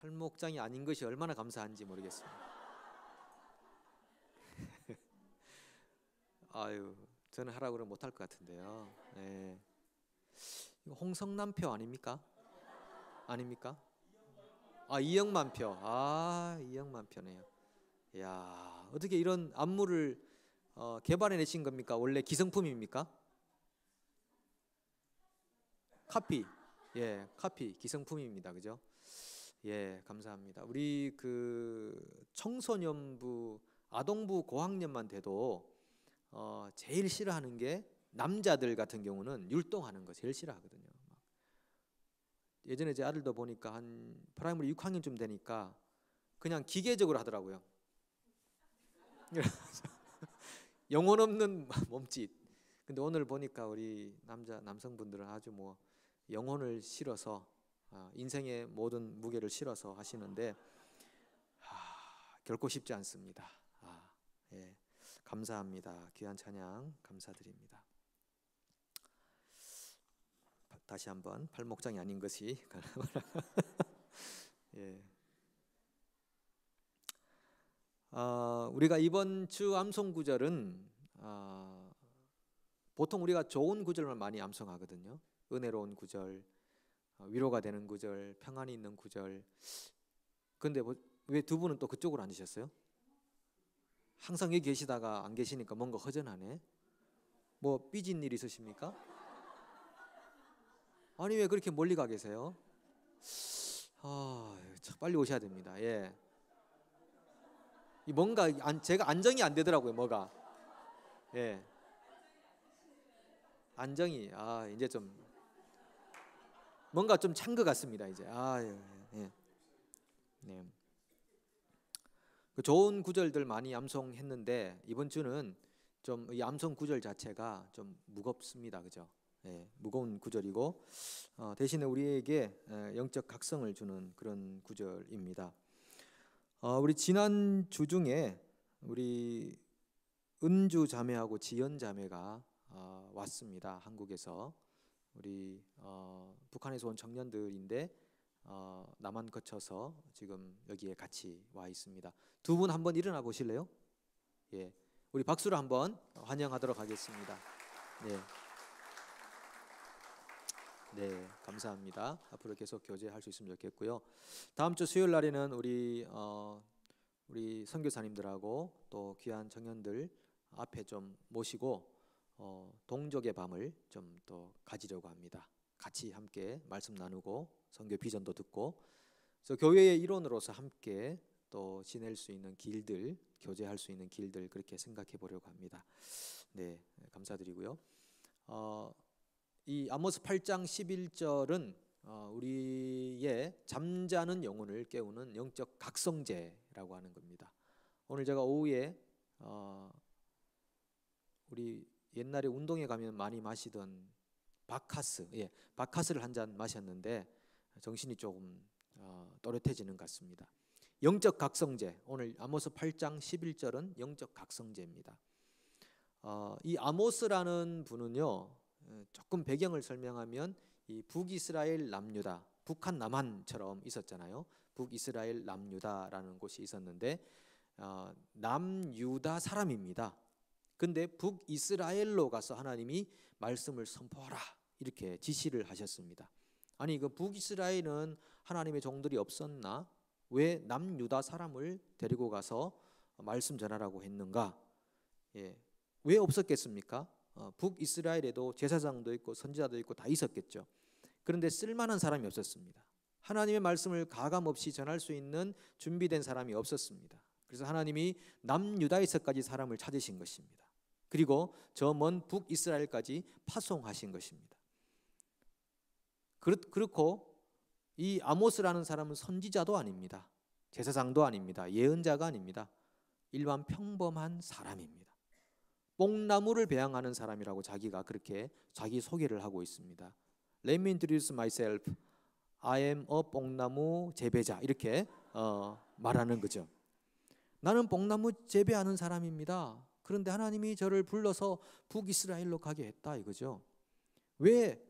팔목장이 아닌 것이 얼마나 감사한지 모르겠습니다. 아유, 저는 하라고 그러면 못할 것 같은데요. 네. 이거 홍성남표 아닙니까? 아닙니까? 아, 이영만표. 아, 이영만표네요. 야, 어떻게 이런 안무를 개발해내신 겁니까? 원래 기성품입니까? 카피. 예, 카피 기성품입니다. 그죠? 예, 감사합니다. 우리 그 청소년부, 아동부 고학년만 돼도 제일 싫어하는 게 남자들 같은 경우는 율동하는 거 제일 싫어하거든요. 예전에 제 아들도 보니까 한 프라이머리 6학년쯤 되니까 그냥 기계적으로 하더라고요. 영혼 없는 몸짓. 근데 오늘 보니까 우리 남성분들은 아주 뭐 영혼을 실어서 인생의 모든 무게를 실어서 하시는데 결코 쉽지 않습니다. 예, 감사합니다. 귀한 찬양 감사드립니다. 다시 한번 팔목장이 아닌 것이 예. 우리가 이번 주 암송 구절은 보통 우리가 좋은 구절만 많이 암송하거든요. 은혜로운 구절, 위로가 되는 구절, 평안이 있는 구절. 근데 왜 두 분은 또 그쪽으로 앉으셨어요? 항상 여기 계시다가 안 계시니까 뭔가 허전하네. 뭐 삐진 일 있으십니까? 아니 왜 그렇게 멀리 가 계세요? 빨리 오셔야 됩니다. 예. 뭔가 제가 안정이 안 되더라고요. 뭐가. 예. 안정이 이제 좀 뭔가 좀 찬 것 같습니다. 이제 예. 네. 그 좋은 구절들 많이 암송했는데 이번 주는 좀 이 암송 구절 자체가 좀 무겁습니다. 그죠? 예, 무거운 구절이고 대신에 우리에게 영적 각성을 주는 그런 구절입니다. 우리 지난 주 중에 우리 은주 자매하고 지연 자매가 왔습니다. 한국에서 우리 북한에서 온 청년들인데 남한 거쳐서 지금 여기에 같이 와 있습니다. 두 분 한번 일어나 보실래요? 예, 우리 박수로 한번 환영하도록 하겠습니다. 네. 네, 감사합니다. 앞으로 계속 교제할 수 있으면 좋겠고요. 다음 주 수요일 날에는 우리 선교사님들하고 또 귀한 청년들 앞에 좀 모시고 동족의 밤을 좀 또 가지려고 합니다. 같이 함께 말씀 나누고 선교 비전도 듣고, 그래서 교회의 일원으로서 함께 또 지낼 수 있는 길들, 교제할 수 있는 길들 그렇게 생각해 보려고 합니다. 네, 감사드리고요. 이 아모스 8장 11절은 우리의 잠자는 영혼을 깨우는 영적 각성제라고 하는 겁니다. 오늘 제가 오후에 우리 옛날에 운동회 가면 많이 마시던 바카스를 한 잔 마셨는데 정신이 조금 또렷해지는 것 같습니다. 영적 각성제, 오늘 아모스 8장 11절은 영적 각성제입니다. 이 아모스라는 분은요, 조금 배경을 설명하면 이 북이스라엘 남유다, 북한 남한처럼 있었잖아요. 북이스라엘 남유다라는 곳이 있었는데 남유다 사람입니다. 근데 북이스라엘로 가서 하나님이 말씀을 선포하라 이렇게 지시를 하셨습니다. 아니 그 북이스라엘은 하나님의 종들이 없었나? 왜 남유다 사람을 데리고 가서 말씀 전하라고 했는가? 예, 왜 없었겠습니까? 북이스라엘에도 제사장도 있고 선지자도 있고 다 있었겠죠. 그런데 쓸만한 사람이 없었습니다. 하나님의 말씀을 가감없이 전할 수 있는 준비된 사람이 없었습니다. 그래서 하나님이 남유다에서까지 사람을 찾으신 것입니다. 그리고 저 먼 북이스라엘까지 파송하신 것입니다. 그렇고 이 아모스라는 사람은 선지자도 아닙니다. 제사장도 아닙니다. 예언자가 아닙니다. 일반 평범한 사람입니다. 뽕나무를 배양하는 사람이라고 자기가 그렇게 자기 소개를 하고 있습니다. Let me introduce myself. I am a 뽕나무 재배자 이렇게 말하는 거죠. 나는 뽕나무 재배하는 사람입니다. 그런데 하나님이 저를 불러서 북이스라엘로 가게 했다 이거죠. 왜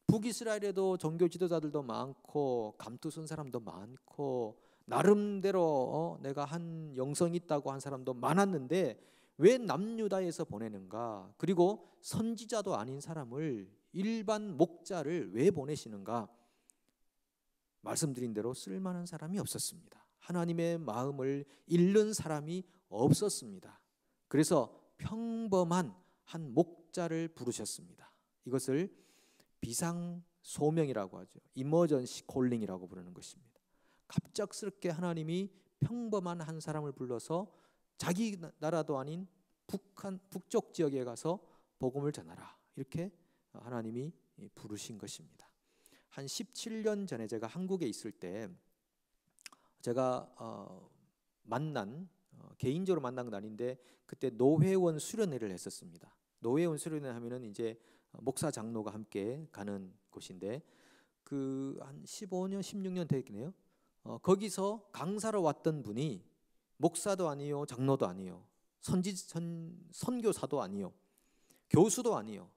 북이스라엘에도 종교 지도자들도 많고 감투 쓴 사람도 많고 나름대로 내가 한 영성이 있다고 한 사람도 많았는데 왜 남유다에서 보내는가? 그리고 선지자도 아닌 사람을, 일반 목자를 왜 보내시는가? 말씀드린 대로 쓸만한 사람이 없었습니다. 하나님의 마음을 읽는 사람이 없었습니다. 그래서 평범한 한 목자를 부르셨습니다. 이것을 비상소명이라고 하죠. 이머전시 콜링이라고 부르는 것입니다. 갑작스럽게 하나님이 평범한 한 사람을 불러서 자기 나라도 아닌 북쪽 지역에 가서 복음을 전하라, 이렇게 하나님이 부르신 것입니다. 한 17년 전에 제가 한국에 있을 때 제가 개인적으로 만난 건 아닌데 그때 노회원 수련회를 했었습니다. 노회원 수련회 하면은 이제 목사 장로가 함께 가는 곳인데 그 한 15년 16년 됐겠네요. 거기서 강사로 왔던 분이 목사도 아니요, 장로도 아니요, 선교사도 아니요, 교수도 아니요,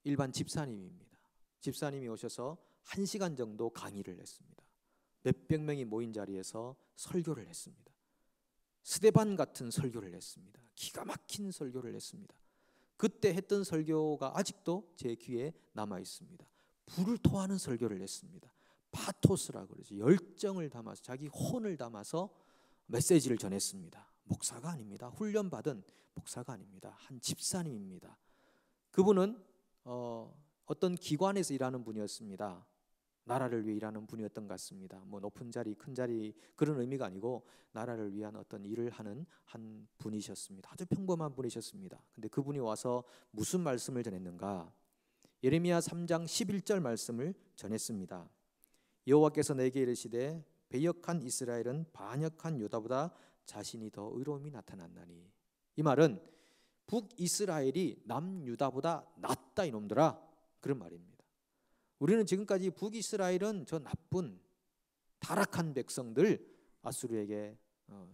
일반 집사님입니다. 집사님이 오셔서 1시간 정도 강의를 했습니다. 몇백 명이 모인 자리에서 설교를 했습니다. 스데반 같은 설교를 했습니다. 기가 막힌 설교를 했습니다. 그때 했던 설교가 아직도 제 귀에 남아 있습니다. 불을 토하는 설교를 했습니다. 파토스라고 그러죠. 열정을 담아서, 자기 혼을 담아서 메시지를 전했습니다. 목사가 아닙니다. 훈련받은 목사가 아닙니다. 한 집사님입니다. 그분은 어떤 기관에서 일하는 분이었습니다. 나라를 위해 일하는 분이었던 것 같습니다. 뭐 높은 자리, 큰 자리 그런 의미가 아니고 나라를 위한 어떤 일을 하는 한 분이셨습니다. 아주 평범한 분이셨습니다. 근데 그분이 와서 무슨 말씀을 전했는가? 예레미야 3장 11절 말씀을 전했습니다. 여호와께서 내게 이르시되 배역한 이스라엘은 반역한 유다보다 자신이 더 의로움이 나타났나니. 이 말은 북이스라엘이 남유다보다 낫다 이놈들아, 그런 말입니다. 우리는 지금까지 북이스라엘은 저 나쁜 타락한 백성들 아수르에게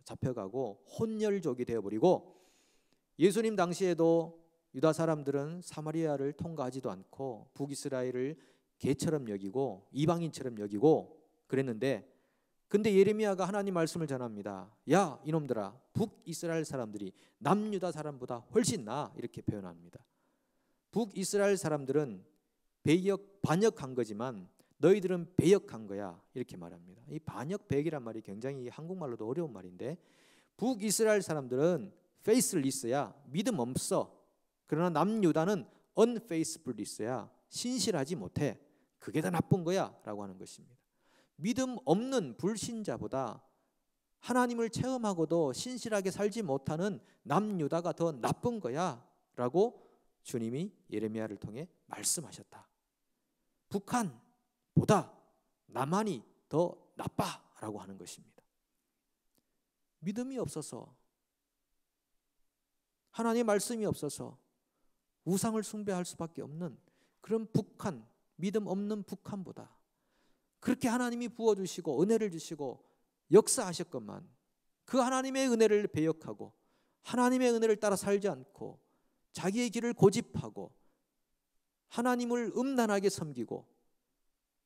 잡혀가고 혼혈족이 되어버리고, 예수님 당시에도 유다 사람들은 사마리아를 통과하지도 않고 북이스라엘을 개처럼 여기고 이방인처럼 여기고 그랬는데, 근데 예레미야가 하나님 말씀을 전합니다. 야 이놈들아, 북이스라엘 사람들이 남유다 사람보다 훨씬 나아, 이렇게 표현합니다. 북이스라엘 사람들은 반역한 거지만 너희들은 배역한 거야, 이렇게 말합니다. 이 반역, 배역이란 말이 굉장히 한국말로도 어려운 말인데, 북이스라엘 사람들은 faithless야, 믿음 없어. 그러나 남유다는 unfaithful이야, 신실하지 못해. 그게 더 나쁜 거야 라고 하는 것입니다. 믿음 없는 불신자보다 하나님을 체험하고도 신실하게 살지 못하는 남유다가 더 나쁜 거야 라고 주님이 예레미야를 통해 말씀하셨다. 북한보다 남한이 더 나빠라고 하는 것입니다. 믿음이 없어서, 하나님의 말씀이 없어서 우상을 숭배할 수밖에 없는 그런 북한, 믿음 없는 북한보다, 그렇게 하나님이 부어주시고 은혜를 주시고 역사하셨건만 그 하나님의 은혜를 배역하고 하나님의 은혜를 따라 살지 않고 자기의 길을 고집하고 하나님을 음란하게 섬기고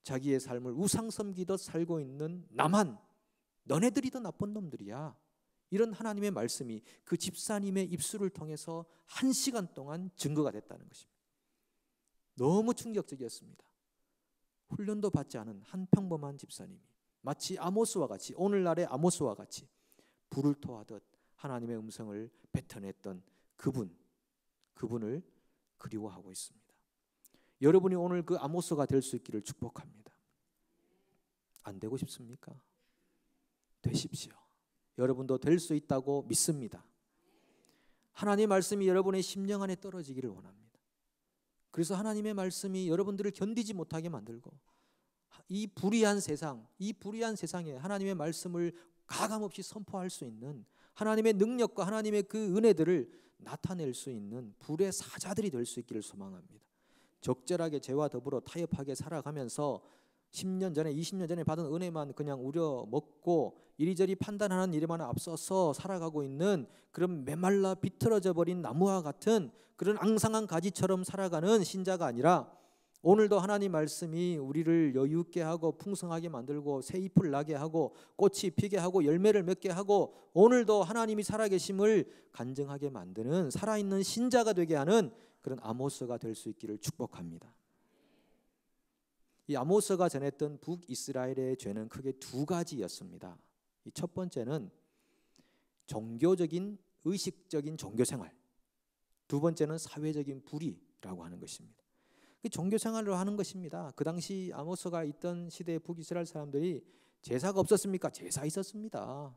자기의 삶을 우상 섬기듯 살고 있는 남한, 너네들이 더 나쁜 놈들이야, 이런 하나님의 말씀이 그 집사님의 입술을 통해서 1시간 동안 증거가 됐다는 것입니다. 너무 충격적이었습니다. 훈련도 받지 않은 한 평범한 집사님이 마치 아모스와 같이, 오늘날의 아모스와 같이 불을 토하듯 하나님의 음성을 뱉어냈던 그분을 그리워하고 있습니다. 여러분이 오늘 그 아모스가 될 수 있기를 축복합니다. 안 되고 싶습니까? 되십시오. 여러분도 될 수 있다고 믿습니다. 하나님의 말씀이 여러분의 심령 안에 떨어지기를 원합니다. 그래서 하나님의 말씀이 여러분들을 견디지 못하게 만들고, 이 불의한 세상에 하나님의 말씀을 가감없이 선포할 수 있는, 하나님의 능력과 하나님의 그 은혜들을 나타낼 수 있는 불의 사자들이 될 수 있기를 소망합니다. 적절하게 죄와 더불어 타협하게 살아가면서 10년 전에 20년 전에 받은 은혜만 그냥 우려먹고 이리저리 판단하는 일에만 앞서서 살아가고 있는 그런 메말라 비틀어져 버린 나무와 같은 그런 앙상한 가지처럼 살아가는 신자가 아니라, 오늘도 하나님 말씀이 우리를 여유 있게 하고 풍성하게 만들고 새 잎을 나게 하고 꽃이 피게 하고 열매를 맺게 하고 오늘도 하나님이 살아계심을 간증하게 만드는 살아있는 신자가 되게 하는 그런 아모스가 될 수 있기를 축복합니다. 이 아모스가 전했던 북이스라엘의 죄는 크게 두 가지였습니다. 이 첫 번째는 종교적인 의식적인 종교생활, 두 번째는 사회적인 불의라고 하는 것입니다. 종교 생활을 하는 것입니다. 그 당시 아모스가 있던 시대의 북이스라엘 사람들이 제사가 없었습니까? 제사 있었습니다.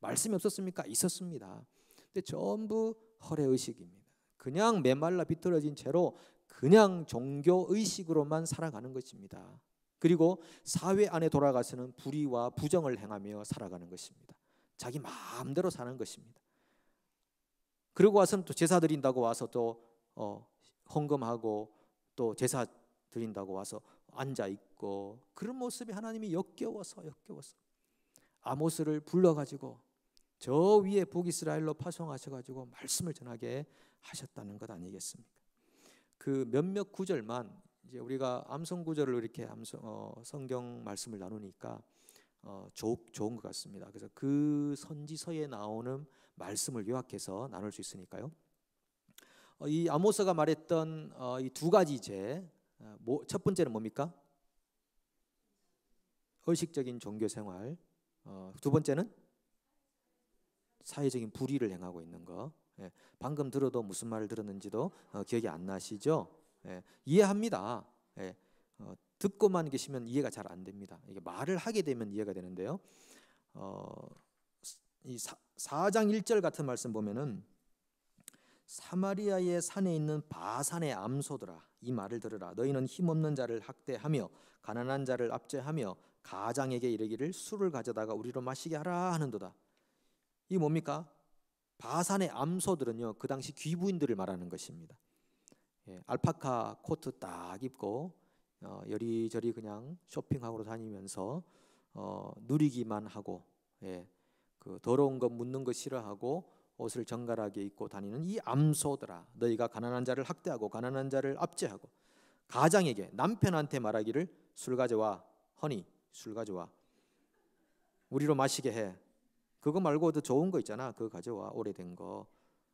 말씀이 없었습니까? 있었습니다. 근데 전부 허례의식입니다. 그냥 메말라 비틀어진 채로 그냥 종교의식으로만 살아가는 것입니다. 그리고 사회 안에 돌아가서는 불의와 부정을 행하며 살아가는 것입니다. 자기 마음대로 사는 것입니다. 그리고 와서는 또 제사 드린다고 와서 또 헌금하고 또 제사 드린다고 와서 앉아 있고 그런 모습이 하나님이 역겨워서 아모스를 불러가지고 저 위에 북이스라엘로 파송하셔가지고 말씀을 전하게 하셨다는 것 아니겠습니까? 그 몇몇 구절만 이제 우리가 암송 구절을 이렇게 성경 말씀을 나누니까 좋은 것 같습니다. 그래서 그 선지서에 나오는 말씀을 요약해서 나눌 수 있으니까요. 이 아모스가 말했던 이 두 가지 죄, 첫 번째는 뭡니까? 의식적인 종교 생활. 두 번째는 사회적인 불의를 행하고 있는 거. 예, 방금 들어도 무슨 말을 들었는지도 기억이 안 나시죠? 예, 이해합니다. 예, 듣고만 계시면 이해가 잘 안 됩니다. 이게 말을 하게 되면 이해가 되는데요. 이 4장 1절 같은 말씀 보면은 사마리아의 산에 있는 바산의 암소들아 이 말을 들으라. 너희는 힘없는 자를 학대하며 가난한 자를 압제하며 가장에게 이르기를 술을 가져다가 우리로 마시게 하라 하는도다. 이 뭡니까? 바산의 암소들은요 그 당시 귀부인들을 말하는 것입니다. 예, 알파카 코트 딱 입고 여리저리 그냥 쇼핑하고 다니면서 누리기만 하고 그 더러운 것 묻는 거 싫어하고 옷을 정갈하게 입고 다니는 이 암소들아 너희가 가난한 자를 학대하고 가난한 자를 압제하고 가장에게 남편한테 말하기를 술 가져와 허니 술 가져와 우리로 마시게 해. 그거 말고 더 좋은 거 있잖아. 그거 가져와. 오래된 거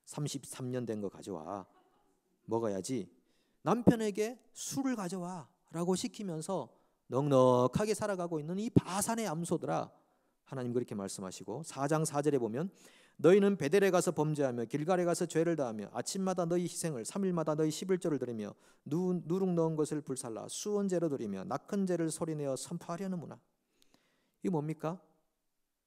33년 된 거 가져와. 먹어야지. 남편에게 술을 가져와 라고 시키면서 넉넉하게 살아가고 있는 이 바산의 암소들아 하나님 그렇게 말씀하시고 4장 4절에 보면 너희는 베델에 가서 범죄하며 길갈에 가서 죄를 다하며 아침마다 너희 희생을 3일마다 너희 11조를 드리며 누룩 넣은 것을 불살라 수원제로 드리며 낙헌제를 소리내어 선포하려는구나. 이게 뭡니까?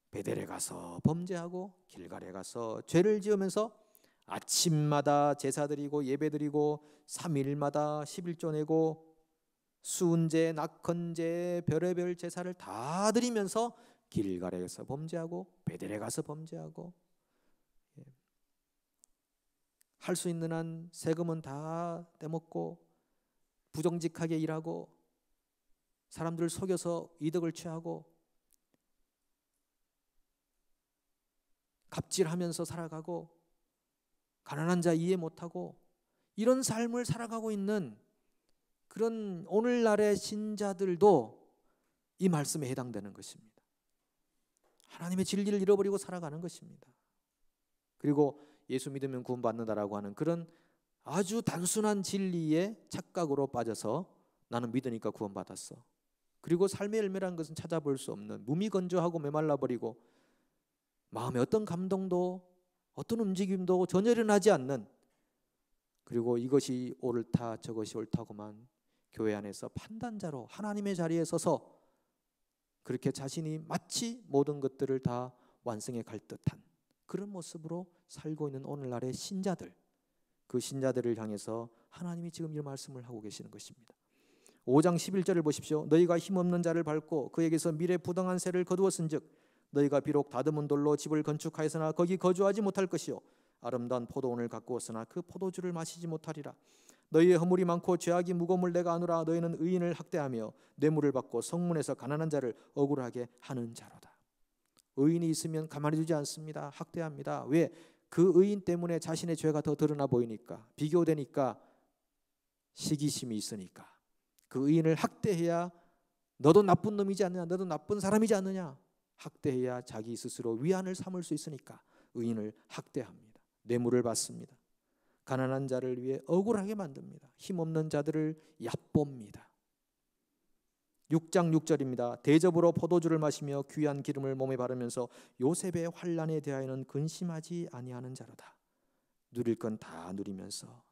베델에 가서 범죄하고 길갈에 가서 죄를 지으면서 아침마다 제사 드리고 예배 드리고 3일마다 11조 내고 수은제, 낙헌제, 별의별 제사를 다 드리면서 길갈에 가서 범죄하고 베델에 가서 범죄하고 할 수 있는 한 세금은 다 떼먹고 부정직하게 일하고 사람들을 속여서 이득을 취하고 갑질하면서 살아가고 가난한 자 이해 못하고 이런 삶을 살아가고 있는 그런 오늘날의 신자들도 이 말씀에 해당되는 것입니다. 하나님의 진리를 잃어버리고 살아가는 것입니다. 그리고 예수 믿으면 구원받는다라고 하는 그런 아주 단순한 진리의 착각으로 빠져서 나는 믿으니까 구원받았어. 그리고 삶의 열매라는 것은 찾아볼 수 없는 무미건조하고 메말라버리고 마음에 어떤 감동도 어떤 움직임도 전혀 일어나지 않는 그리고 이것이 옳다 저것이 옳다고만 교회 안에서 판단자로 하나님의 자리에 서서 그렇게 자신이 마치 모든 것들을 다 완성해 갈 듯한 그런 모습으로 살고 있는 오늘날의 신자들, 그 신자들을 향해서 하나님이 지금 이 말씀을 하고 계시는 것입니다. 5장 11절을 보십시오. 너희가 힘없는 자를 밟고 그에게서 미래 부당한 세를 거두었은즉 너희가 비록 다듬은 돌로 집을 건축하였으나 거기 거주하지 못할 것이요 아름다운 포도원을 가꾸었으나 그 포도주를 마시지 못하리라. 너희의 허물이 많고 죄악이 무거움을 내가 아노라. 너희는 의인을 학대하며 뇌물을 받고 성문에서 가난한 자를 억울하게 하는 자로다. 의인이 있으면 가만히 두지 않습니다. 학대합니다. 왜? 그 의인 때문에 자신의 죄가 더 드러나 보이니까, 비교되니까, 시기심이 있으니까. 그 의인을 학대해야 너도 나쁜 놈이지 않느냐, 너도 나쁜 사람이지 않느냐. 학대해야 자기 스스로 위안을 삼을 수 있으니까 의인을 학대합니다. 뇌물을 받습니다. 가난한 자를 위해 억울하게 만듭니다. 힘없는 자들을 얕봅니다. 6장 6절입니다. 대접으로 포도주를 마시며 귀한 기름을 몸에 바르면서 요셉의 환난에 대하여는 근심하지 아니하는 자로다. 누릴 건 다 누리면서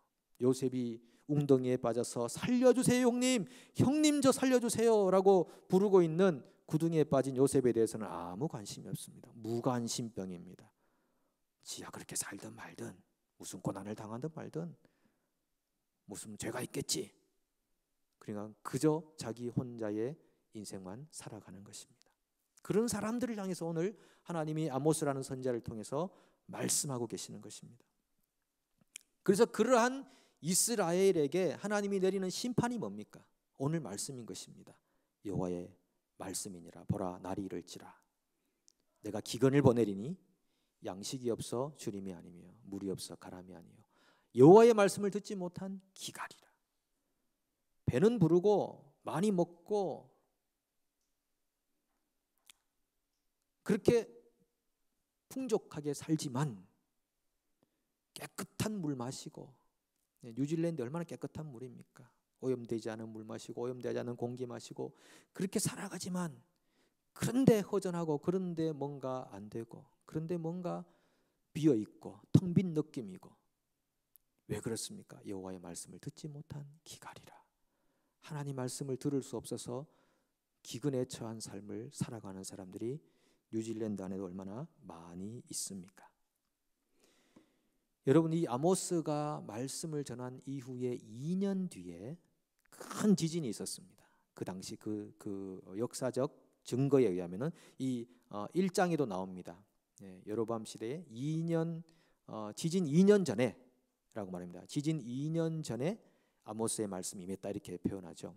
요셉이 웅덩이에 빠져서 살려주세요 형님, 형님 저 살려주세요 라고 부르고 있는 구덩이에 빠진 요셉에 대해서는 아무 관심이 없습니다. 무관심병입니다. 지가 그렇게 살든 말든, 무슨 고난을 당하든 말든, 무슨 죄가 있겠지. 그러니까 그저 자기 혼자의 인생만 살아가는 것입니다. 그런 사람들을 향해서 오늘 하나님이 아모스라는 선지자를 통해서 말씀하고 계시는 것입니다. 그래서 그러한 이스라엘에게 하나님이 내리는 심판이 뭡니까? 오늘 말씀인 것입니다. 여호와의 말씀이니라. 보라 날이 이를지라 내가 기근을 보내리니 양식이 없어 주림이 아니며 물이 없어 가람이 아니요 여호와의 말씀을 듣지 못한 기갈이라. 배는 부르고 많이 먹고 그렇게 풍족하게 살지만 깨끗한 물 마시고, 뉴질랜드 얼마나 깨끗한 물입니까? 오염되지 않은 물 마시고 오염되지 않은 공기 마시고 그렇게 살아가지만, 그런데 허전하고, 그런데 뭔가 안 되고, 그런데 뭔가 비어있고 텅 빈 느낌이고. 왜 그렇습니까? 여호와의 말씀을 듣지 못한 기갈이라. 하나님 말씀을 들을 수 없어서 기근에 처한 삶을 살아가는 사람들이 뉴질랜드 안에도 얼마나 많이 있습니까? 여러분, 이 아모스가 말씀을 전한 이후에 2년 뒤에 큰 지진이 있었습니다. 그 당시 그 역사적 증거에 의하면은 이 1장에도 나옵니다. 여로보암 시대에 2년 지진 2년 전에라고 말합니다. 지진 2년 전에 아모스의 말씀이 임했다 이렇게 표현하죠.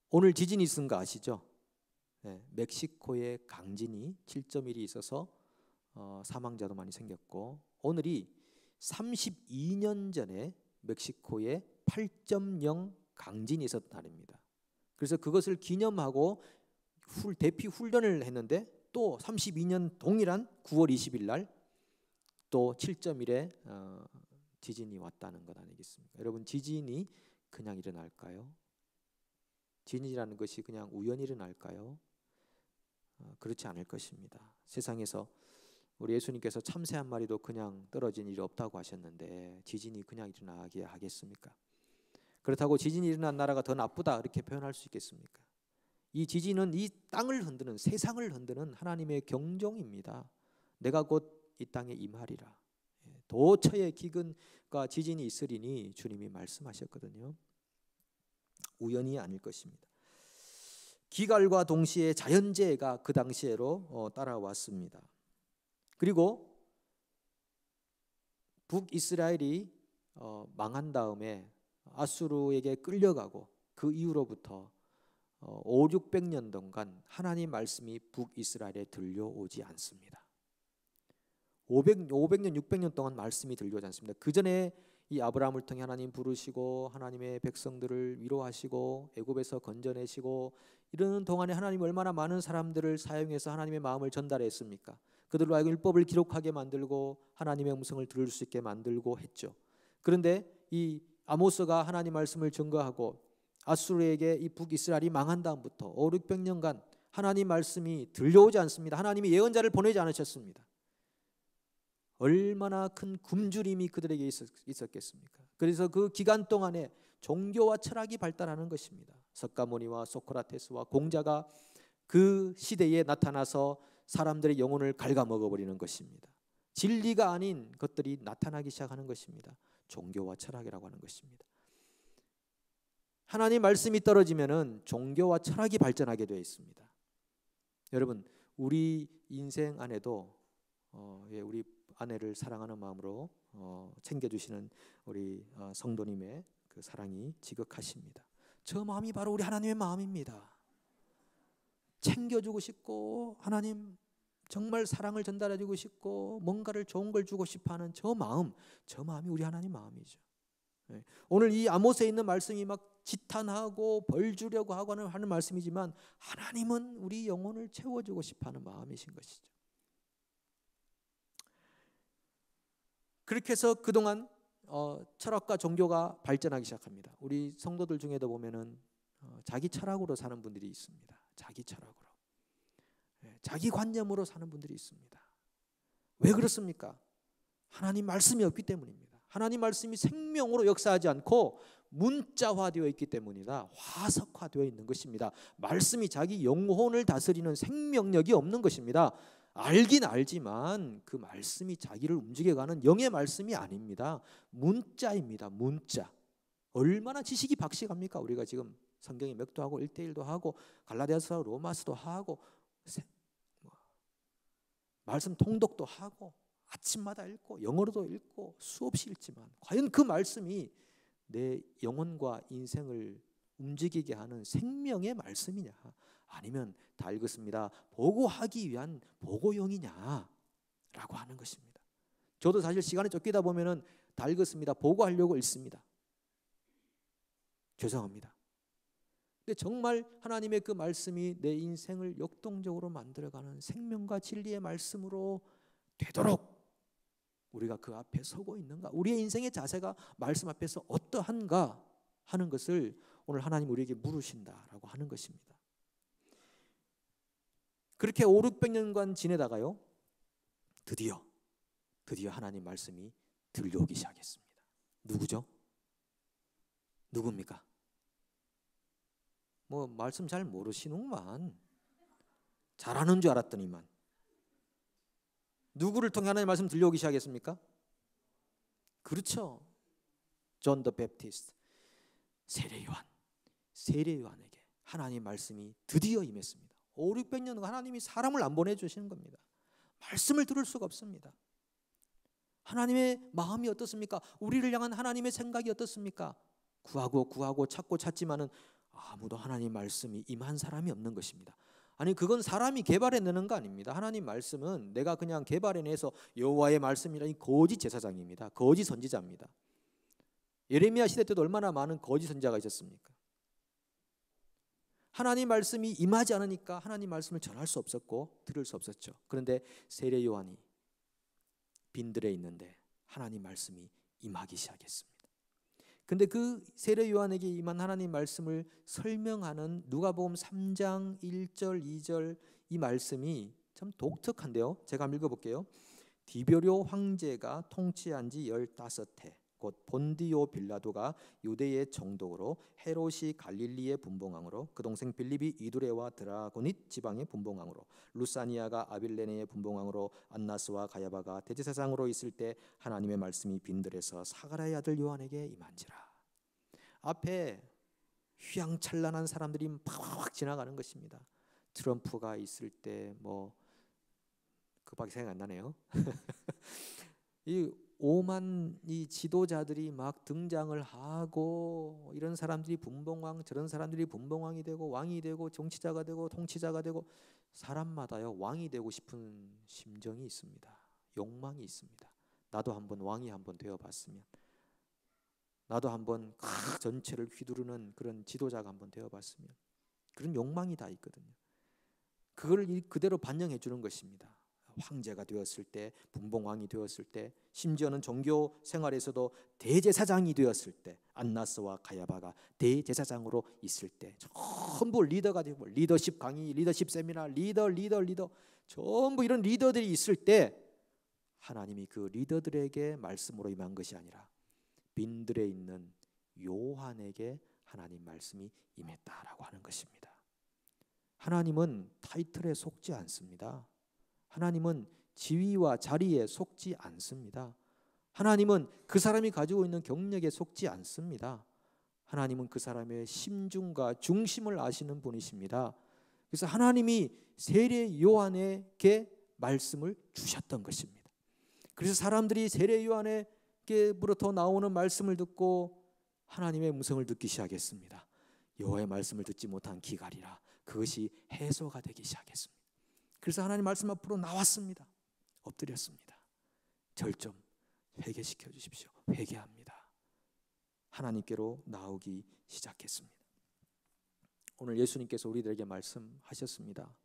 오늘 지진이 있은 거 아시죠? 멕시코의 강진이 7.1이 있어서 사망자도 많이 생겼고, 오늘이 32년 전에 멕시코에 8.0 강진이 있었던 날입니다. 그래서 그것을 기념하고 대피 훈련을 했는데, 또 32년 동일한 9월 20일 날 또 7.1의 지진이 왔다는 것 아니겠습니까? 여러분, 지진이 그냥 일어날까요? 지진이라는 것이 그냥 우연히 일어날까요? 그렇지 않을 것입니다. 세상에서 우리 예수님께서 참새 한 마리도 그냥 떨어진 일이 없다고 하셨는데 지진이 그냥 일어나게 하겠습니까? 그렇다고 지진이 일어난 나라가 더 나쁘다 이렇게 표현할 수 있겠습니까? 이 지진은 이 땅을 흔드는, 세상을 흔드는 하나님의 경종입니다. 내가 곧 이 땅에 임하리라. 도처에 기근과 지진이 있으리니 주님이 말씀하셨거든요. 우연이 아닐 것입니다. 기갈과 동시에 자연재해가 그 당시에로 따라왔습니다. 그리고 북이스라엘이 망한 다음에 아수르에게 끌려가고 그 이후로부터 500~600년 동안 하나님 말씀이 북이스라엘에 들려오지 않습니다. 500년, 600년 동안 말씀이 들려오지 않습니다. 그 전에 이 아브라함을 통해 하나님 부르시고 하나님의 백성들을 위로하시고 애굽에서 건져내시고 이러는 동안에 하나님 얼마나 많은 사람들을 사용해서 하나님의 마음을 전달했습니까? 그들로 하여금 율법을 기록하게 만들고 하나님의 음성을 들을 수 있게 만들고 했죠. 그런데 이 아모스가 하나님 말씀을 증거하고 아수르에게 이 북이스라엘이 망한 다음부터 500~600년간 하나님 말씀이 들려오지 않습니다. 하나님이 예언자를 보내지 않으셨습니다. 얼마나 큰 굶주림이 그들에게 있었겠습니까? 그래서 그 기간 동안에 종교와 철학이 발달하는 것입니다. 석가모니와 소크라테스와 공자가 그 시대에 나타나서 사람들의 영혼을 갉아먹어버리는 것입니다. 진리가 아닌 것들이 나타나기 시작하는 것입니다. 종교와 철학이라고 하는 것입니다. 하나님 말씀이 떨어지면은 종교와 철학이 발전하게 되어 있습니다. 여러분, 우리 인생 안에도 우리 아내를 사랑하는 마음으로 챙겨주시는 우리 성도님의 그 사랑이 지극하십니다. 저 마음이 바로 우리 하나님의 마음입니다. 챙겨주고 싶고 하나님 정말 사랑을 전달해주고 싶고 뭔가를 좋은 걸 주고 싶어하는 저 마음이 우리 하나님 마음이죠. 오늘 이 아모스에 있는 말씀이 막 지탄하고 벌 주려고 하는 말씀이지만 하나님은 우리 영혼을 채워주고 싶어하는 마음이신 것이죠. 그렇게 해서 그동안 철학과 종교가 발전하기 시작합니다. 우리 성도들 중에도 보면은 자기 철학으로 사는 분들이 있습니다. 자기 철학으로, 자기 관념으로 사는 분들이 있습니다. 왜 그렇습니까? 하나님 말씀이 없기 때문입니다. 하나님 말씀이 생명으로 역사하지 않고 문자화되어 있기 때문이다. 화석화되어 있는 것입니다. 말씀이 자기 영혼을 다스리는 생명력이 없는 것입니다. 알긴 알지만 그 말씀이 자기를 움직여가는 영의 말씀이 아닙니다. 문자입니다. 문자. 얼마나 지식이 박식합니까? 우리가 지금 성경에 맥도 하고 1:1도 하고 갈라디아서 로마서도 하고 말씀 통독도 하고 아침마다 읽고 영어로도 읽고 수없이 읽지만 과연 그 말씀이 내 영혼과 인생을 움직이게 하는 생명의 말씀이냐, 아니면 다 읽었습니다, 보고하기 위한 보고용이냐 라고 하는 것입니다. 저도 사실 시간에 쫓기다 보면은 다 읽었습니다, 보고하려고 읽습니다. 죄송합니다. 근데 정말 하나님의 그 말씀이 내 인생을 역동적으로 만들어가는 생명과 진리의 말씀으로 되도록 우리가 그 앞에 서고 있는가, 우리의 인생의 자세가 말씀 앞에서 어떠한가 하는 것을 오늘 하나님 우리에게 물으신다라고 하는 것입니다. 그렇게 500~600년간 지내다가요, 드디어 하나님 말씀이 들려오기 시작했습니다. 누구죠? 누굽니까? 뭐 말씀 잘 모르시는구만. 잘하는 줄 알았더니만. 누구를 통해 하나님의 말씀 들려오기 시작했습니까? 그렇죠. 존 더 베프티스트, 세례 요한에게 하나님의 말씀이 드디어 임했습니다. 500~600년 하나님이 사람을 안 보내주시는 겁니다. 말씀을 들을 수가 없습니다. 하나님의 마음이 어떻습니까? 우리를 향한 하나님의 생각이 어떻습니까? 구하고 찾고 찾지만은 아무도 하나님 말씀이 임한 사람이 없는 것입니다. 아니, 그건 사람이 개발해내는 거 아닙니다. 하나님 말씀은 내가 그냥 개발해내서 여호와의 말씀이라니 거짓 제사장입니다. 거짓 선지자입니다. 예레미야 시대 때도 얼마나 많은 거짓 선지자가 있었습니까? 하나님 말씀이 임하지 않으니까 하나님 말씀을 전할 수 없었고 들을 수 없었죠. 그런데 세례 요한이 빈들에 있는데 하나님 말씀이 임하기 시작했습니다. 근데 그 세례 요한에게 임한 하나님 말씀을 설명하는 누가복음 3장 1절 2절 이 말씀이 참 독특한데요. 제가 한번 읽어볼게요. 디베료 황제가 통치한 지 15해 곧 본디오 빌라도가 유대의 정독으로, 헤롯이 갈릴리의 분봉왕으로, 그 동생 빌립이 이두레와 드라고닛 지방의 분봉왕으로, 루사니아가 아빌레네의 분봉왕으로, 안나스와 가야바가 대제사장으로 있을 때 하나님의 말씀이 빈들에서 사가랴의 아들 요한에게 임한지라. 앞에 휘황찬란한 사람들이 팍 지나가는 것입니다. 트럼프가 있을 때 그밖에 생각 안 나네요. 이 오만 이 지도자들이 막 등장을 하고, 이런 사람들이 분봉왕, 저런 사람들이 분봉왕이 되고 왕이 되고 정치자가 되고 통치자가 되고, 사람마다요 왕이 되고 싶은 심정이 있습니다. 욕망이 있습니다. 나도 한번 왕이 한번 되어봤으면, 나도 한번 전체를 휘두르는 그런 지도자가 한번 되어봤으면, 그런 욕망이 다 있거든요. 그걸 그대로 반영해 주는 것입니다. 황제가 되었을 때, 분봉왕이 되었을 때, 심지어는 종교 생활에서도 대제사장이 되었을 때, 안나스와 가야바가 대제사장으로 있을 때 전부 리더가 되고, 리더십 강의, 리더십 세미나, 리더 전부 이런 리더들이 있을 때 하나님이 그 리더들에게 말씀으로 임한 것이 아니라 빈들에 있는 요한에게 하나님 말씀이 임했다라고 하는 것입니다. 하나님은 타이틀에 속지 않습니다. 하나님은 지위와 자리에 속지 않습니다. 하나님은 그 사람이 가지고 있는 경력에 속지 않습니다. 하나님은 그 사람의 심중과 중심을 아시는 분이십니다. 그래서 하나님이 세례 요한에게 말씀을 주셨던 것입니다. 그래서 사람들이 세례 요한에게부터 나오는 말씀을 듣고 하나님의 음성을 듣기 시작했습니다. 여호와의 말씀을 듣지 못한 기갈이라 그것이 해소가 되기 시작했습니다. 그래서 하나님 말씀 앞으로 나왔습니다. 엎드렸습니다. 절 좀 회개시켜 주십시오. 회개합니다. 하나님께로 나오기 시작했습니다. 오늘 예수님께서 우리들에게 말씀하셨습니다.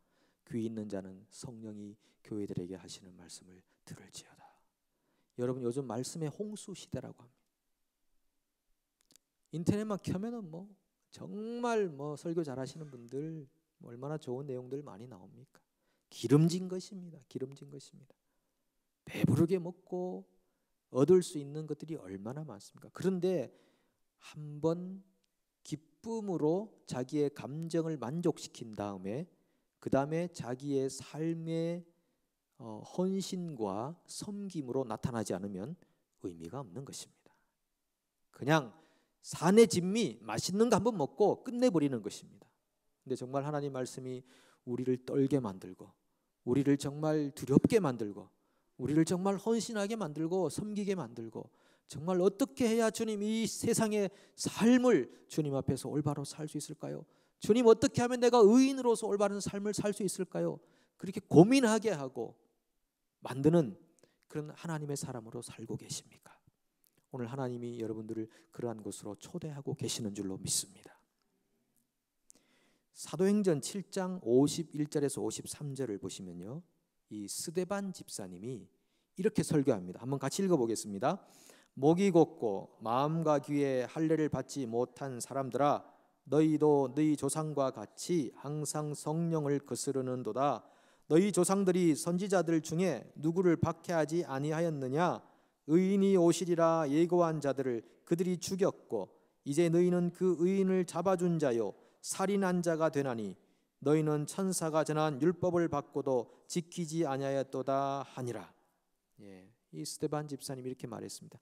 귀 있는 자는 성령이 교회들에게 하시는 말씀을 들을지어다. 여러분, 요즘 말씀의 홍수 시대라고 합니다. 인터넷만 켜면은 정말 설교 잘하시는 분들 얼마나 좋은 내용들 많이 나옵니까? 기름진 것입니다. 기름진 것입니다. 배부르게 먹고 얻을 수 있는 것들이 얼마나 많습니까? 그런데 한번 기쁨으로 자기의 감정을 만족시킨 다음에 그 다음에 자기의 삶의 헌신과 섬김으로 나타나지 않으면 의미가 없는 것입니다. 그냥 산의 진미 맛있는 거 한번 먹고 끝내버리는 것입니다. 근데 정말 하나님 말씀이 우리를 떨게 만들고 우리를 정말 두렵게 만들고 우리를 정말 헌신하게 만들고 섬기게 만들고 정말 어떻게 해야 주님 이 세상의 삶을 주님 앞에서 올바로 살 수 있을까요? 주님 어떻게 하면 내가 의인으로서 올바른 삶을 살 수 있을까요? 그렇게 고민하게 하고 만드는 그런 하나님의 사람으로 살고 계십니까? 오늘 하나님이 여러분들을 그러한 곳으로 초대하고 계시는 줄로 믿습니다. 사도행전 7장 51절에서 53절을 보시면요, 이 스데반 집사님이 이렇게 설교합니다. 한번 같이 읽어보겠습니다. 목이 곧고 마음과 귀에 할례를 받지 못한 사람들아, 너희도 너희 조상과 같이 항상 성령을 거스르는도다. 너희 조상들이 선지자들 중에 누구를 박해하지 아니하였느냐? 의인이 오시리라 예고한 자들을 그들이 죽였고 이제 너희는 그 의인을 잡아준 자요 살인한 자가 되나니 너희는 천사가 전한 율법을 받고도 지키지 아니하였도다 하니라. 이 스데반 집사님이 이렇게 말했습니다.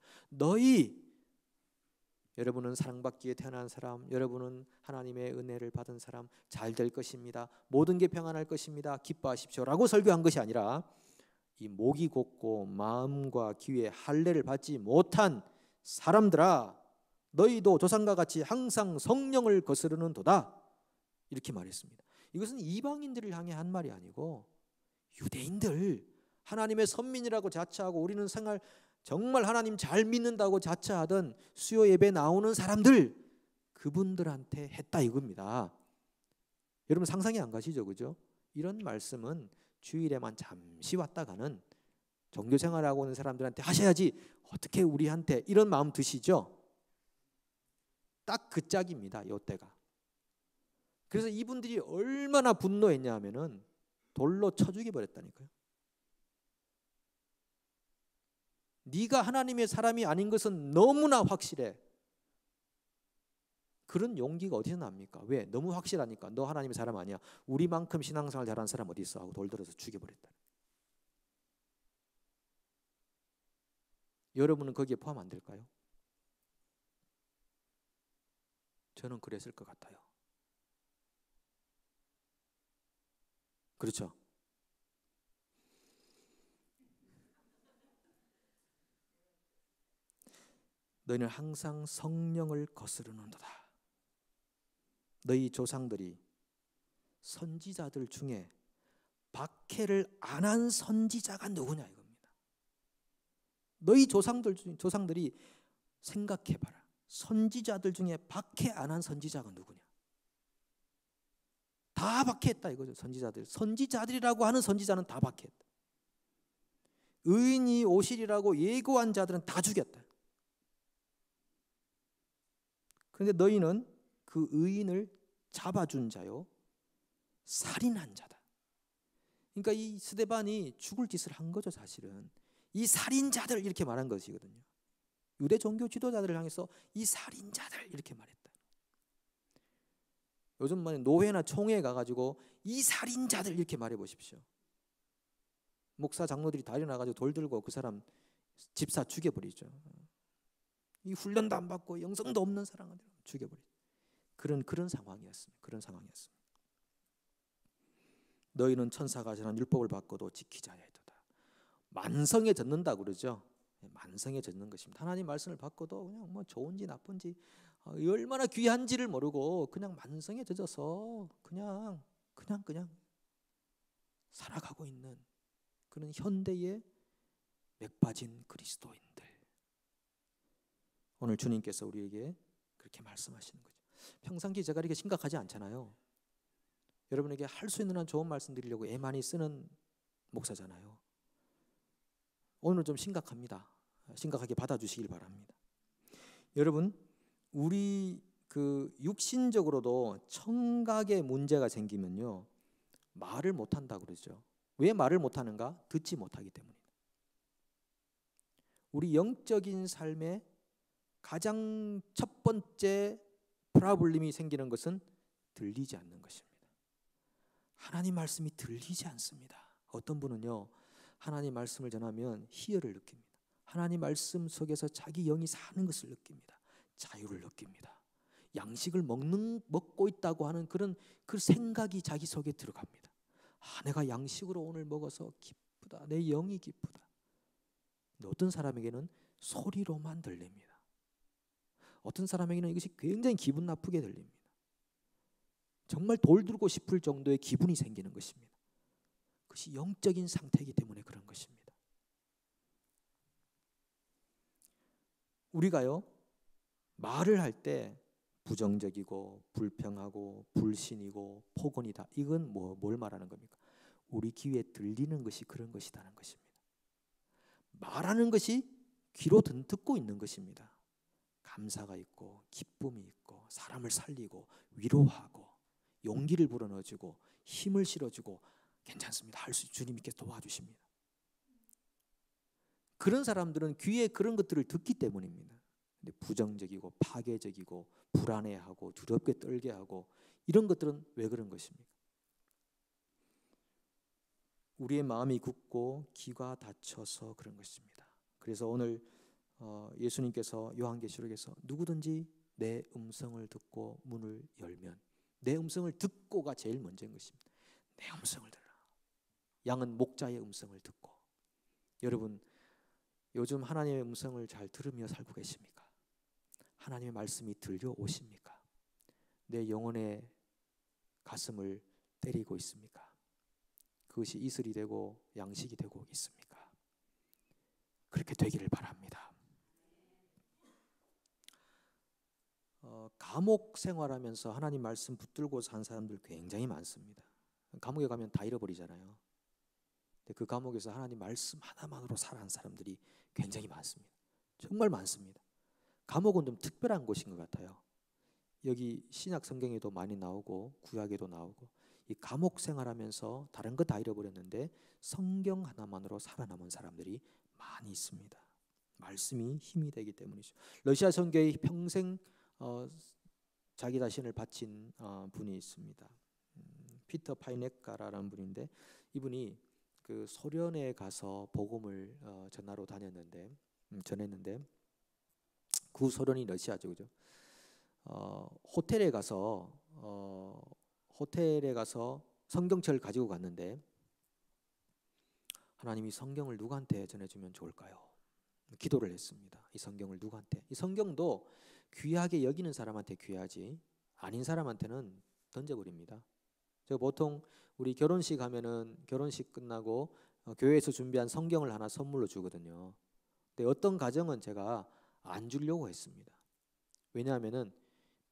여러분은 사랑받기에 태어난 사람, 여러분은 하나님의 은혜를 받은 사람, 잘 될 것입니다. 모든 게 평안할 것입니다. 기뻐하십시오라고 설교한 것이 아니라 이 목이 곧고 마음과 귀에 할례를 받지 못한 사람들아, 너희도 조상과 같이 항상 성령을 거스르는도다, 이렇게 말했습니다. 이것은 이방인들을 향해 한 말이 아니고 유대인들, 하나님의 선민이라고 자처하고 우리는 생활 정말 하나님 잘 믿는다고 자처하던 수요 예배 나오는 사람들, 그분들한테 했다 이겁니다. 여러분 상상이 안 가시죠, 그죠? 이런 말씀은 주일에만 잠시 왔다가는 종교 생활하고 있는 사람들한테 하셔야지 어떻게 우리한테, 이런 마음 드시죠? 딱 그 짝입니다, 이때가. 그래서 이분들이 얼마나 분노했냐 하면은 돌로 쳐 죽여버렸다니까요. 네가 하나님의 사람이 아닌 것은 너무나 확실해. 그런 용기가 어디서 납니까? 왜? 너무 확실하니까. 너 하나님의 사람 아니야. 우리만큼 신앙생활 잘하는 사람 어디 있어? 하고 돌 들어서 죽여버렸다. 여러분은 거기에 포함 안 될까요? 저는 그랬을 것 같아요. 그렇죠? 너희는 항상 성령을 거스르는도다. 너희 조상들이 선지자들 중에 박해를 안 한 선지자가 누구냐 이겁니다. 너희 조상들이 생각해봐라. 선지자들 중에 박해 안 한 선지자가 누구냐? 다 박해했다 이거죠. 선지자들이라고 하는 선지자는 다 박해했다. 의인이 오시리라고 예고한 자들은 다 죽였다. 그런데 너희는 그 의인을 잡아준 자요 살인한 자다. 그러니까 이 스데반이 죽을 짓을 한 거죠. 사실은 이 살인자들 이렇게 말한 것이거든요. 유대 종교 지도자들을 향해서 이 살인자들 이렇게 말했다. 요즘 노회나 총회에 가가지고 이 살인자들 이렇게 말해 보십시오. 목사 장로들이 다 일어나가지고 돌 들고 그 사람 집사 죽여버리죠. 이 훈련도 안 받고 영성도 없는 사람을 죽여버리죠. 그런 상황이었습니다. 그런 상황이었습니다. 너희는 천사가 전한 율법을 받고도 지키지 아니하였도다. 만성에 젖는다 그러죠. 만성에 젖는 것입니다. 하나님 말씀을 받고도 그냥 좋은지 나쁜지 얼마나 귀한지를 모르고 그냥 만성에 젖어서 그냥 살아가고 있는 그런 현대의 맥 빠진 그리스도인들. 오늘 주님께서 우리에게 그렇게 말씀하시는 거죠. 평상시 제가 이렇게 심각하지 않잖아요. 여러분에게 할 수 있는 한 좋은 말씀 드리려고 애 많이 쓰는 목사잖아요. 오늘은 좀 심각합니다. 심각하게 받아주시길 바랍니다. 여러분, 우리 육신적으로도 청각에 문제가 생기면요, 말을 못한다고 그러죠. 왜 말을 못하는가? 듣지 못하기 때문입니다. 우리 영적인 삶에 가장 첫 번째 프로블렘이 생기는 것은 들리지 않는 것입니다. 하나님 말씀이 들리지 않습니다. 어떤 분은요, 하나님 말씀을 전하면 희열을 느낍니다. 하나님 말씀 속에서 자기 영이 사는 것을 느낍니다. 자유를 느낍니다. 양식을 먹고 있다고 하는 그런 그 생각이 자기 속에 들어갑니다. 내가 양식으로 오늘 먹어서 기쁘다. 내 영이 기쁘다. 근데 어떤 사람에게는 소리로만 들립니다. 어떤 사람에게는 이것이 굉장히 기분 나쁘게 들립니다. 정말 돌 들고 싶을 정도의 기분이 생기는 것입니다. 그것이 영적인 상태이기 때문에 그런 것입니다. 우리가요, 말을 할 때 부정적이고 불평하고 불신이고 폭언이다. 이건 뭘 말하는 겁니까? 우리 귀에 들리는 것이 그런 것이라는 것입니다. 말하는 것이 귀로 듣고 있는 것입니다. 감사가 있고 기쁨이 있고 사람을 살리고 위로하고 용기를 불어넣어주고 힘을 실어주고 괜찮습니다. 할 수 주님께서 도와주십니다. 그런 사람들은 귀에 그런 것들을 듣기 때문입니다. 근데 부정적이고 파괴적이고 불안해하고 두렵게 떨게 하고 이런 것들은 왜 그런 것입니까? 우리의 마음이 굳고 귀가 닫혀서 그런 것입니다. 그래서 오늘 예수님께서 요한계시록에서 누구든지 내 음성을 듣고 문을 열면, 내 음성을 듣고가 제일 먼저인 것입니다. 내 음성을 들으라. 양은 목자의 음성을 듣고. 여러분, 요즘 하나님의 음성을 잘 들으며 살고 계십니까? 하나님의 말씀이 들려오십니까? 내 영혼의 가슴을 때리고 있습니까? 그것이 이슬이 되고 양식이 되고 있습니까? 그렇게 되기를 바랍니다. 감옥 생활하면서 하나님 말씀 붙들고 산 사람들 굉장히 많습니다. 감옥에 가면 다 잃어버리잖아요. 근데 그 감옥에서 하나님 말씀 하나만으로 살아간 사람들이 굉장히 많습니다. 정말 많습니다. 감옥은 좀 특별한 곳인 것 같아요. 여기 신약 성경에도 많이 나오고 구약에도 나오고, 이 감옥 생활하면서 다른 거 다 잃어버렸는데 성경 하나만으로 살아남은 사람들이 많이 있습니다. 말씀이 힘이 되기 때문이죠. 러시아 선교에 평생 자기 자신을 바친 분이 있습니다. 피터 파이네카라는 분인데, 이분이 그 소련에 가서 복음을 전하러 전했는데 그 소련이 러시아죠, 그죠? 호텔에 가서 성경책을 가지고 갔는데, 하나님이 성경을 누구한테 전해주면 좋을까요? 기도를 했습니다. 이 성경을 누구한테? 이 성경도 귀하게 여기는 사람한테 귀하지 아닌 사람한테는 던져버립니다. 제가 보통 우리 결혼식 하면은 결혼식 끝나고 교회에서 준비한 성경을 하나 선물로 주거든요. 근데 어떤 가정은 제가 안 주려고 했습니다. 왜냐하면은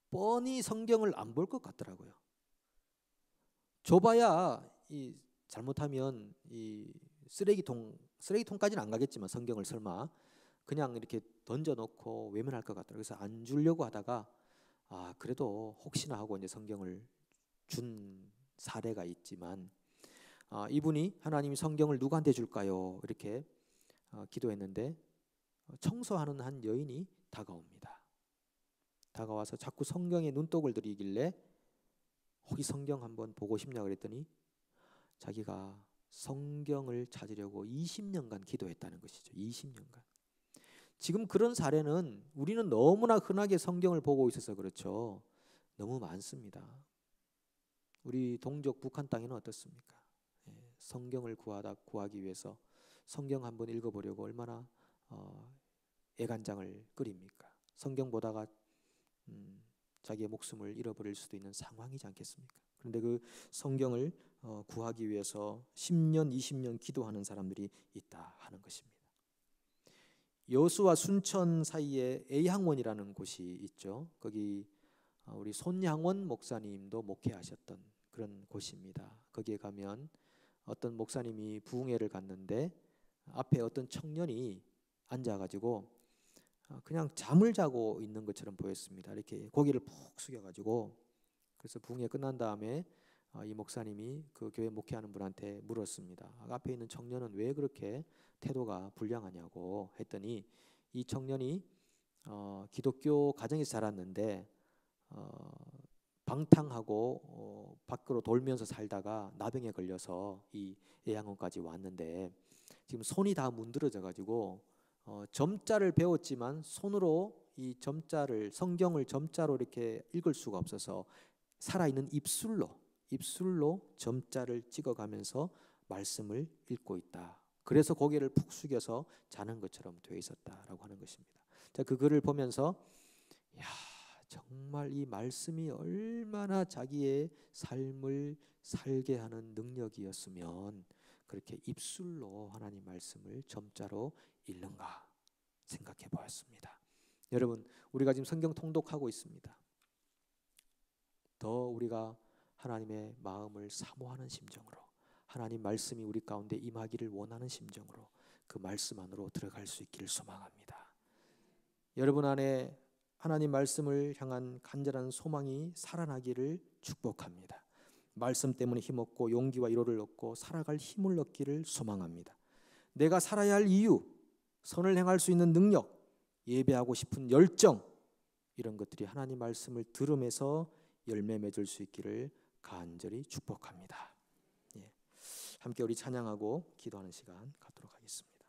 뻔히 성경을 안 볼 것 같더라고요. 줘봐야 잘못하면 이 쓰레기통까지는 안 가겠지만 성경을 설마 그냥 이렇게 던져놓고 외면할 것 같더라고요. 그래서 안 주려고 하다가 그래도 혹시나 하고 이제 성경을 준 사례가 있지만, 이분이 하나님이 성경을 누구한테 줄까요? 이렇게 기도했는데 청소하는 한 여인이 다가옵니다. 다가와서 자꾸 성경에 눈독을 들이길래 혹시 성경 한번 보고 싶냐 그랬더니 자기가 성경을 찾으려고 20년간 기도했다는 것이죠. 20년간. 지금 그런 사례는 우리는 너무나 흔하게 성경을 보고 있어서 그렇죠. 너무 많습니다. 우리 동족 북한 땅에는 어떻습니까? 성경을 구하기 위해서 성경 한번 읽어보려고 얼마나 애간장을 끓입니까? 성경 보다가 자기의 목숨을 잃어버릴 수도 있는 상황이지 않겠습니까? 그런데 그 성경을 구하기 위해서 10년, 20년 기도하는 사람들이 있다 하는 것입니다. 여수와 순천 사이에 A항원이라는 곳이 있죠. 거기 우리 손양원 목사님도 목회하셨던 그런 곳입니다. 거기에 가면 어떤 목사님이 부흥회를 갔는데 앞에 어떤 청년이 앉아가지고 그냥 잠을 자고 있는 것처럼 보였습니다. 이렇게 고개를 푹 숙여가지고. 그래서 부흥회 끝난 다음에 이 목사님이 그 교회 목회하는 분한테 물었습니다. 앞에 있는 청년은 왜 그렇게 태도가 불량하냐고 했더니, 이 청년이 기독교 가정에서 자랐는데 방탕하고 밖으로 돌면서 살다가 나병에 걸려서 이 A항원까지 왔는데 지금 손이 다 문드러져 가지고 점자를 배웠지만 손으로 이 점자를, 성경을 점자로 이렇게 읽을 수가 없어서 살아있는 입술로 점자를 찍어가면서 말씀을 읽고 있다. 그래서 고개를 푹 숙여서 자는 것처럼 되어 있었다라고 하는 것입니다. 자, 그 글을 보면서 야, 정말 이 말씀이 얼마나 자기의 삶을 살게 하는 능력이었으면 그렇게 입술로 하나님 말씀을 점자로 읽는가 생각해 보았습니다. 여러분, 우리가 지금 성경 통독하고 있습니다. 더 우리가 하나님의 마음을 사모하는 심정으로, 하나님 말씀이 우리 가운데 임하기를 원하는 심정으로 그 말씀 안으로 들어갈 수 있기를 소망합니다. 여러분 안에 하나님 말씀을 향한 간절한 소망이 살아나기를 축복합니다. 말씀 때문에 힘없고 용기와 위로를 얻고 살아갈 힘을 얻기를 소망합니다. 내가 살아야 할 이유, 선을 행할 수 있는 능력, 예배하고 싶은 열정, 이런 것들이 하나님 말씀을 들으면서 열매 맺을 수 있기를 간절히 축복합니다. 함께 우리 찬양하고 기도하는 시간 갖도록 하겠습니다.